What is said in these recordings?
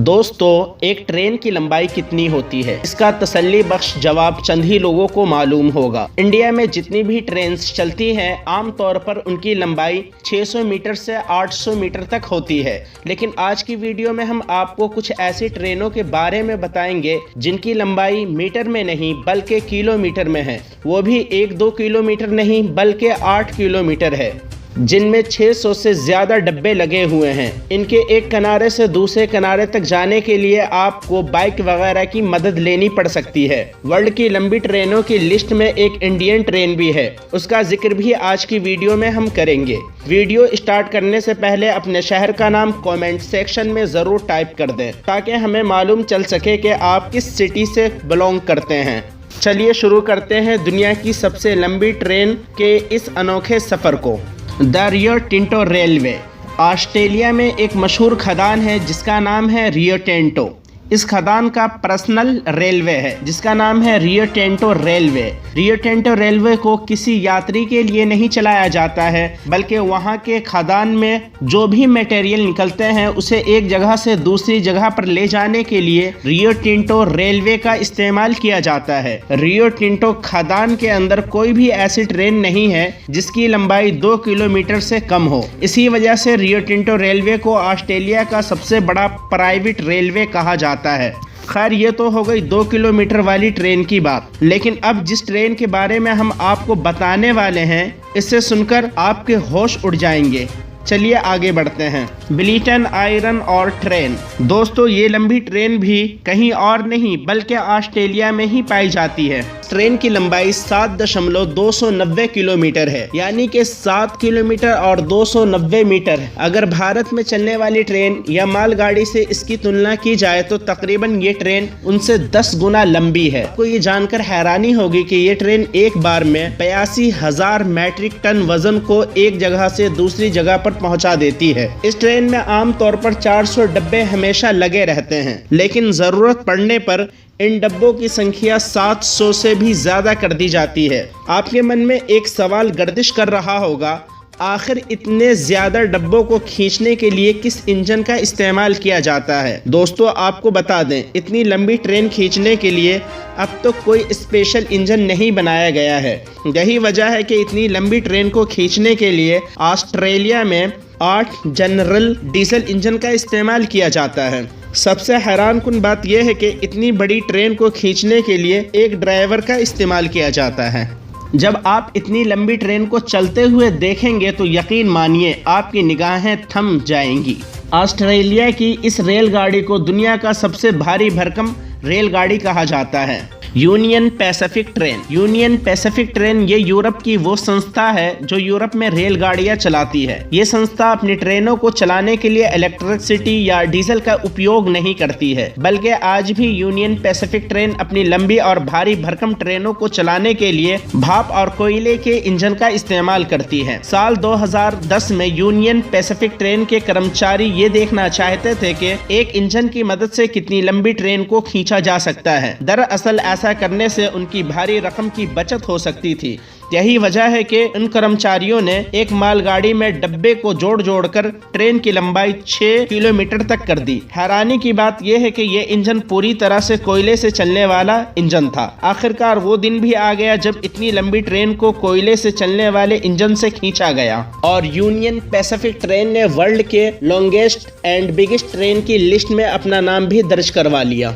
दोस्तों, एक ट्रेन की लंबाई कितनी होती है, इसका तसल्ली बख्श जवाब चंद ही लोगों को मालूम होगा। इंडिया में जितनी भी ट्रेन चलती हैं, आमतौर पर उनकी लंबाई 600 मीटर से 800 मीटर तक होती है। लेकिन आज की वीडियो में हम आपको कुछ ऐसी ट्रेनों के बारे में बताएंगे जिनकी लंबाई मीटर में नहीं बल्कि किलोमीटर में है। वो भी 1-2 किलोमीटर नहीं बल्कि 8 किलोमीटर है, जिनमें 600 से ज़्यादा डब्बे लगे हुए हैं। इनके एक किनारे से दूसरे किनारे तक जाने के लिए आपको बाइक वगैरह की मदद लेनी पड़ सकती है। वर्ल्ड की लंबी ट्रेनों की लिस्ट में एक इंडियन ट्रेन भी है, उसका जिक्र भी आज की वीडियो में हम करेंगे। वीडियो स्टार्ट करने से पहले अपने शहर का नाम कमेंट सेक्शन में ज़रूर टाइप कर दें, ताकि हमें मालूम चल सके कि आप किस सिटी से बिलोंग करते हैं। चलिए शुरू करते हैं दुनिया की सबसे लंबी ट्रेन के इस अनोखे सफ़र को। The Rio Tinto railway Australia में एक मशहूर खदान है जिसका नाम है रियो टिंटो। इस खदान का पर्सनल रेलवे है जिसका नाम है Rio Tinto railway. Rio Tinto railway को किसी यात्री के लिए नहीं चलाया जाता है, बल्कि वहाँ के खदान में जो भी मटेरियल निकलते हैं उसे एक जगह से दूसरी जगह पर ले जाने के लिए रियो टिंटो रेलवे का इस्तेमाल किया जाता है। रियो टिंटो खदान के अंदर कोई भी ऐसी ट्रेन नहीं है जिसकी लंबाई 2 किलोमीटर से कम हो। इसी वजह से रियो टिंटो रेलवे को ऑस्ट्रेलिया का सबसे बड़ा प्राइवेट रेलवे कहा जाता है। खैर, ये तो हो गई 2 किलोमीटर वाली ट्रेन की बात। लेकिन अब जिस ट्रेन के बारे में हम आपको बताने वाले हैं, इससे सुनकर आपके होश उड़ जाएंगे। चलिए आगे बढ़ते हैं। ब्लिटन आयरन और ट्रेन। दोस्तों, ये लंबी ट्रेन भी कहीं और नहीं बल्कि ऑस्ट्रेलिया में ही पाई जाती है। ट्रेन की लंबाई 7.290 किलोमीटर है, यानी कि 7 किलोमीटर और 290 मीटर। अगर भारत में चलने वाली ट्रेन या मालगाड़ी से इसकी तुलना की जाए तो तकरीबन ये ट्रेन उनसे 10 गुना लंबी है। आपको ये जानकर हैरानी होगी कि ये ट्रेन एक बार में 82,000 मैट्रिक टन वजन को एक जगह से दूसरी जगह पर पहुंचा देती है। इस ट्रेन में आमतौर पर 400 डब्बे हमेशा लगे रहते हैं, लेकिन जरूरत पड़ने पर इन डब्बों की संख्या 700 से भी ज्यादा कर दी जाती है। आपके मन में एक सवाल गर्दिश कर रहा होगा, आखिर इतने ज्यादा डब्बों को खींचने के लिए किस इंजन का इस्तेमाल किया जाता है? दोस्तों, आपको बता दें, इतनी लंबी ट्रेन खींचने के लिए अब तो कोई स्पेशल इंजन नहीं बनाया गया है। यही वजह है कि इतनी लंबी ट्रेन को खींचने के लिए ऑस्ट्रेलिया में 8 जनरल डीजल इंजन का इस्तेमाल किया जाता है। सबसे हैरानकुन बात यह है कि इतनी बड़ी ट्रेन को खींचने के लिए एक ड्राइवर का इस्तेमाल किया जाता है। जब आप इतनी लंबी ट्रेन को चलते हुए देखेंगे तो यकीन मानिए आपकी निगाहें थम जाएंगी। ऑस्ट्रेलिया की इस रेलगाड़ी को दुनिया का सबसे भारी भरकम रेलगाड़ी कहा जाता है। Union Pacific train. Union Pacific train ये यूरोप की वो संस्था है जो यूरोप में रेलगाड़ियां चलाती है। ये संस्था अपनी ट्रेनों को चलाने के लिए इलेक्ट्रिसिटी या डीजल का उपयोग नहीं करती है, बल्कि आज भी यूनियन पैसिफिक ट्रेन अपनी लंबी और भारी भरकम ट्रेनों को चलाने के लिए भाप और कोयले के इंजन का इस्तेमाल करती है। साल 2010 में यूनियन पैसिफिक ट्रेन के कर्मचारी ये देखना चाहते थे कि एक इंजन की मदद से कितनी लंबी ट्रेन को खींचा जा सकता है। दरअसल ऐसा करने से उनकी भारी रकम की बचत हो सकती थी। यही वजह है कि उन कर्मचारियों ने एक मालगाड़ी में डब्बे को जोड़ कर ट्रेन की लंबाई 6 किलोमीटर तक कर दी। हैरानी की बात यह है कि यह इंजन पूरी तरह से कोयले से चलने वाला इंजन था। आखिरकार वो दिन भी आ गया जब इतनी लंबी ट्रेन को कोयले से चलने वाले इंजन से खींचा गया, और यूनियन पैसिफिक ट्रेन ने वर्ल्ड के लॉन्गेस्ट एंड बिगेस्ट ट्रेन की लिस्ट में अपना नाम भी दर्ज करवा लिया।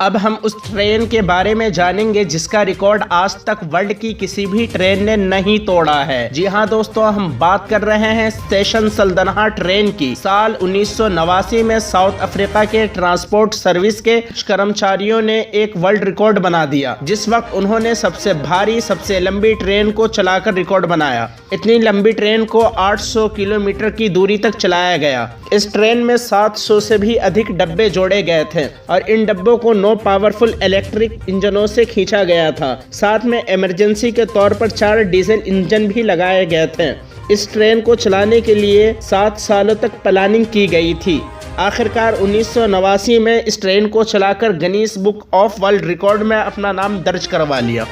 अब हम उस ट्रेन के बारे में जानेंगे जिसका रिकॉर्ड आज तक वर्ल्ड की किसी भी ट्रेन ने नहीं तोड़ा है। जी हाँ दोस्तों, हम बात कर रहे हैं स्टेशन सल्तनहा ट्रेन की। साल 1989 में साउथ अफ्रीका के ट्रांसपोर्ट सर्विस के कर्मचारियों ने एक वर्ल्ड रिकॉर्ड बना दिया, जिस वक्त उन्होंने सबसे भारी सबसे लंबी ट्रेन को चलाकर रिकॉर्ड बनाया। इतनी लंबी ट्रेन को 800 किलोमीटर की दूरी तक चलाया गया। इस ट्रेन में 700 से भी अधिक डब्बे जोड़े गए थे और इन डब्बों को 9 पावरफुल इलेक्ट्रिक इंजनों से खींचा गया था। साथ में इमरजेंसी के तौर पर 4 डीजल इंजन भी लगाए गए थे। इस ट्रेन को चलाने के लिए 7 सालों तक प्लानिंग की गई थी। आखिरकार 1989 में इस ट्रेन को चलाकर Guinness book of world record में अपना नाम दर्ज करवा लिया।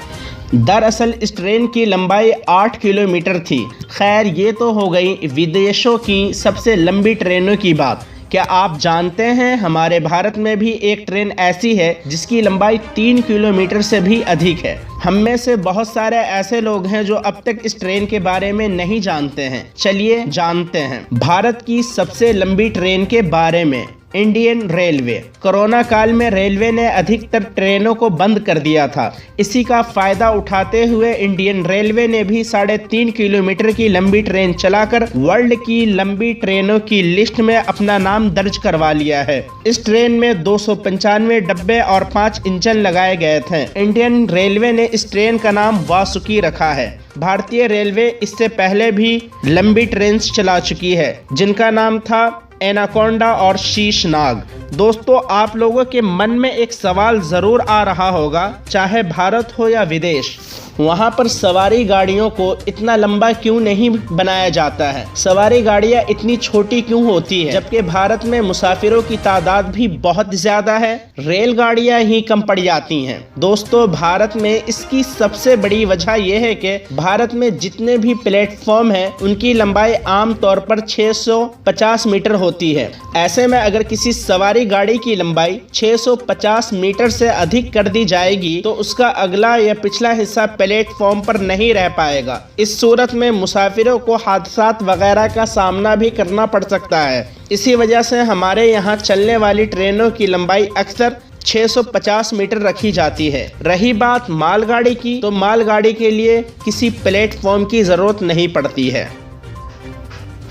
दरअसल इस ट्रेन की लंबाई 8 किलोमीटर थी। खैर, ये तो हो गई विदेशों की सबसे लंबी ट्रेनों की बात। क्या आप जानते हैं हमारे भारत में भी एक ट्रेन ऐसी है जिसकी लंबाई 3 किलोमीटर से भी अधिक है। हम में से बहुत सारे ऐसे लोग हैं जो अब तक इस ट्रेन के बारे में नहीं जानते हैं। चलिए जानते हैं भारत की सबसे लंबी ट्रेन के बारे में। Indian railway. कोरोना काल में रेलवे ने अधिकतर ट्रेनों को बंद कर दिया था। इसी का फायदा उठाते हुए इंडियन रेलवे ने भी 3.5 किलोमीटर की लंबी ट्रेन चलाकर वर्ल्ड की लंबी ट्रेनों की लिस्ट में अपना नाम दर्ज करवा लिया है। इस ट्रेन में 295 डब्बे और 5 इंजन लगाए गए थे। इंडियन रेलवे ने इस ट्रेन का नाम वासुकी रखा है। भारतीय रेलवे इससे पहले भी लंबी ट्रेन चला चुकी है जिनका नाम था एनाकोंडा और शीशनाग। दोस्तों, आप लोगों के मन में एक सवाल जरूर आ रहा होगा, चाहे भारत हो या विदेश, वहाँ पर सवारी गाड़ियों को इतना लंबा क्यों नहीं बनाया जाता है? सवारी गाड़ियाँ इतनी छोटी क्यों होती है जबकि भारत में मुसाफिरों की तादाद भी बहुत ज्यादा है? रेलगाड़ियाँ ही कम पड़ जाती हैं। दोस्तों, भारत में इसकी सबसे बड़ी वजह यह है कि भारत में जितने भी प्लेटफॉर्म हैं उनकी लंबाई आमतौर पर 650 मीटर होती है। ऐसे में अगर किसी सवारी गाड़ी की लंबाई 650 मीटर से अधिक कर दी जाएगी तो उसका अगला या पिछला हिस्सा प्लेटफॉर्म पर नहीं रह पाएगा। इस सूरत में मुसाफिरों को हादसात वगैरह का सामना भी करना पड़ सकता है। इसी वजह से हमारे यहाँ चलने वाली ट्रेनों की लंबाई अक्सर 650 मीटर रखी जाती है। रही बात मालगाड़ी की, तो मालगाड़ी के लिए किसी प्लेटफॉर्म की ज़रूरत नहीं पड़ती है।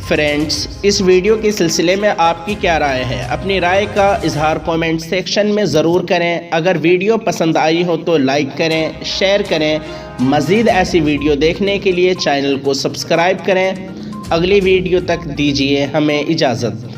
फ्रेंड्स, इस वीडियो के सिलसिले में आपकी क्या राय है? अपनी राय का इजहार कमेंट सेक्शन में ज़रूर करें। अगर वीडियो पसंद आई हो तो लाइक करें, शेयर करें। मज़ीद ऐसी वीडियो देखने के लिए चैनल को सब्सक्राइब करें। अगली वीडियो तक दीजिए हमें इजाज़त।